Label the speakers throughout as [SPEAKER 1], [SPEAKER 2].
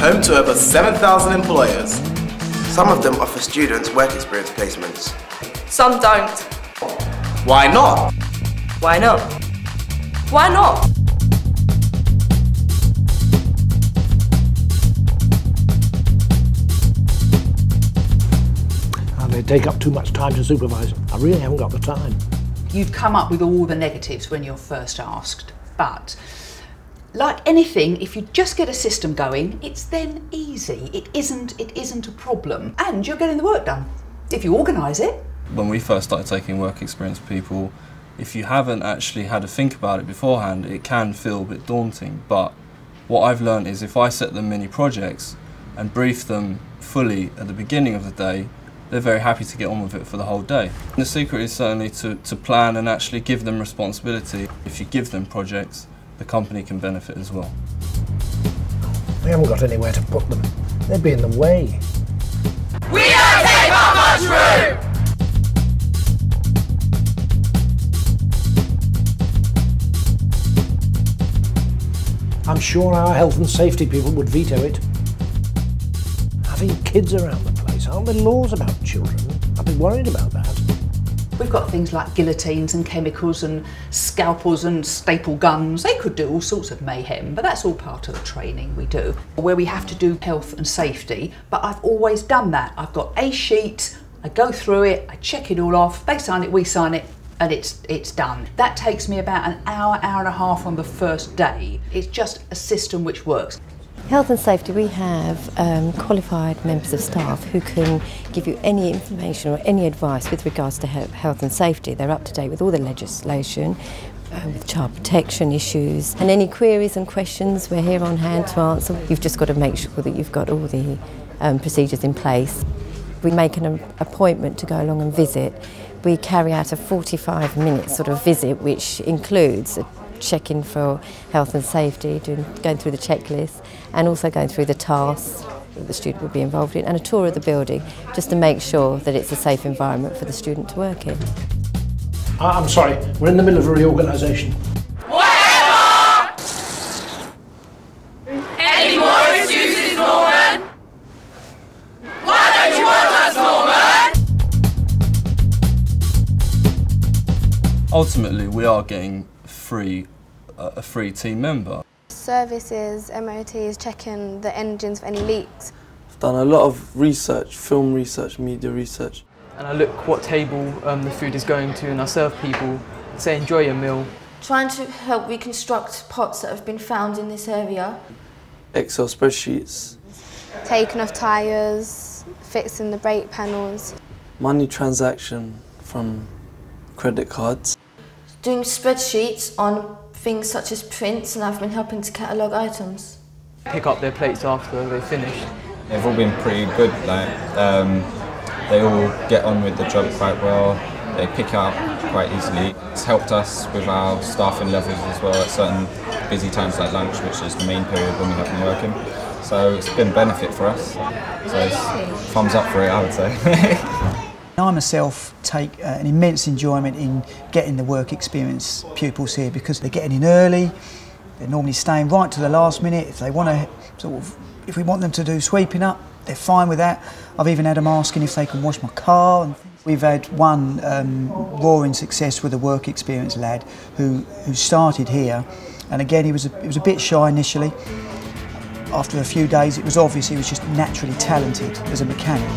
[SPEAKER 1] home to over 7,000 employers.
[SPEAKER 2] Some of them offer students work experience placements.
[SPEAKER 3] Some don't.
[SPEAKER 1] Why not?
[SPEAKER 3] Why not? Why not?
[SPEAKER 4] They take up too much time to supervise. I really haven't got the time.
[SPEAKER 5] You'd come up with all the negatives when you're first asked, but like anything, if you just get a system going, it's then easy. It isn't a problem, and you're getting the work done if you organise it.
[SPEAKER 6] When we first started taking work experience people, if you haven't actually had to think about it beforehand, it can feel a bit daunting. But what I've learned is if I set them mini projects and brief them fully at the beginning of the day, they're very happy to get on with it for the whole day. And the secret is certainly to plan and actually give them responsibility. If you give them projects, the company can benefit as well.
[SPEAKER 4] They haven't got anywhere to put them. They'd be in the way.
[SPEAKER 7] We don't take up much room!
[SPEAKER 4] I'm sure our health and safety people would veto it. Having kids around the place, aren't there laws about children? I'd be worried about that.
[SPEAKER 5] We've got things like guillotines and chemicals and scalpels and staple guns. They could do all sorts of mayhem, but that's all part of the training we do. Where we have to do health and safety, but I've always done that. I've got a sheet, I go through it, I check it all off, they sign it, we sign it, and it's done. That takes me about an hour, hour and a half on the first day. It's just a system which works.
[SPEAKER 8] Health and safety, we have qualified members of staff who can give you any information or any advice with regards to health and safety. They're up to date with all the legislation, with child protection issues, and any queries and questions we're here on hand to answer. You've just got to make sure that you've got all the procedures in place. We make an appointment to go along and visit. We carry out a 45-minute sort of visit, which includes checking for health and safety, going through the checklist, and also going through the tasks that the student will be involved in, and a tour of the building, just to make sure that it's a safe environment for the student to work in.
[SPEAKER 4] I'm sorry, we're in the middle of a reorganisation.
[SPEAKER 7] Whatever! Any more excuses, Norman? Why don't you want us, Norman?
[SPEAKER 6] Ultimately, we are getting a free team member.
[SPEAKER 9] Services, MOTs, checking the engines for any leaks.
[SPEAKER 10] I've done a lot of research, film research, media research.
[SPEAKER 11] And I look what table the food is going to, and I serve people, say enjoy your meal.
[SPEAKER 12] Trying to help reconstruct pots that have been found in this area.
[SPEAKER 10] Excel spreadsheets.
[SPEAKER 9] Taking off tyres, fixing the brake panels.
[SPEAKER 10] Money transaction from credit cards.
[SPEAKER 12] Doing spreadsheets on things such as prints, and I've been helping to catalogue items.
[SPEAKER 11] Pick up their plates after they finish.
[SPEAKER 13] They've all been pretty good, they all get on with the job quite well, they pick up quite easily. It's helped us with our staffing levels as well at certain busy times like lunch, which is the main period when we have been working. So it's been a benefit for us, so it's thumbs up for it, I would say.
[SPEAKER 14] I myself take an immense enjoyment in getting the work experience pupils here, because they're getting in early, they're normally staying right to the last minute. If they want to if we want them to do sweeping up, they're fine with that. I've even had them asking if they can wash my car. And we've had one roaring success with a work experience lad who started here, and again he was a bit shy initially. After a few days it was obvious he was just naturally talented as a mechanic.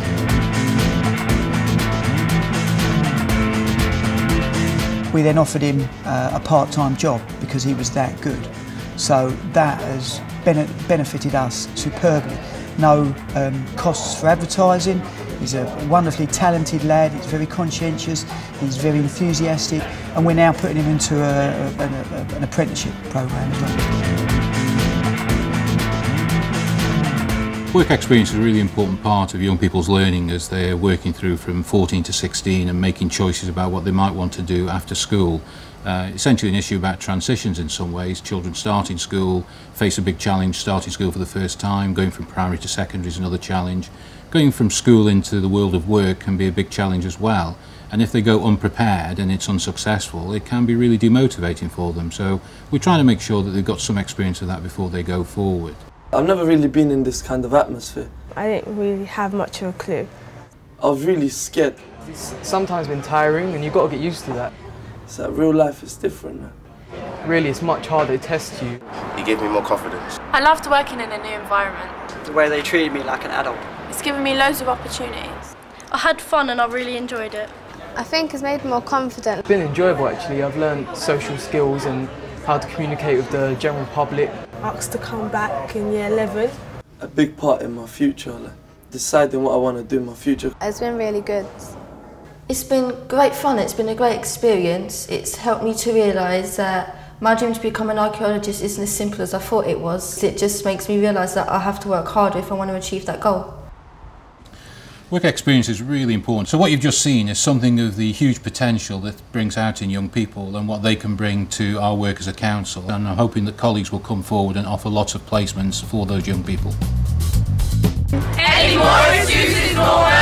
[SPEAKER 14] We then offered him a part-time job because he was that good. So that has benefited us superbly. No costs for advertising. He's a wonderfully talented lad, he's very conscientious, he's very enthusiastic, and we're now putting him into an apprenticeship programme as well.
[SPEAKER 15] Work experience is a really important part of young people's learning as they're working through from 14 to 16 and making choices about what they might want to do after school. Essentially an issue about transitions in some ways. Children starting school face a big challenge, starting school for the first time, going from primary to secondary is another challenge. Going from school into the world of work can be a big challenge as well. And if they go unprepared and it's unsuccessful, it can be really demotivating for them. So we're trying to make sure that they've got some experience of that before they go forward.
[SPEAKER 10] I've never really been in this kind of atmosphere.
[SPEAKER 16] I didn't really have much of a clue.
[SPEAKER 10] I was really scared.
[SPEAKER 11] It's sometimes been tiring and you've got to get used to that.
[SPEAKER 10] It's like real life is different now.
[SPEAKER 11] Really, it's much harder to test you.
[SPEAKER 2] It gave me more confidence.
[SPEAKER 17] I loved working in a new environment.
[SPEAKER 18] The way they treated me like an adult.
[SPEAKER 17] It's given me loads of opportunities. I had fun and I really enjoyed it.
[SPEAKER 9] I think it's made me more confident.
[SPEAKER 11] It's been enjoyable actually. I've learned social skills and how to communicate with the general public.
[SPEAKER 16] Asked to come back in year 11.
[SPEAKER 10] A big part in my future, like deciding what I want to do in my future.
[SPEAKER 9] It's been really good.
[SPEAKER 12] It's been great fun, it's been a great experience. It's helped me to realise that my dream to become an archaeologist isn't as simple as I thought it was. It just makes me realise that I have to work harder if I want to achieve that goal.
[SPEAKER 15] Work experience is really important. So what you've just seen is something of the huge potential that brings out in young people and what they can bring to our work as a council. And I'm hoping that colleagues will come forward and offer lots of placements for those young people.
[SPEAKER 7] Any more excuses, Norman?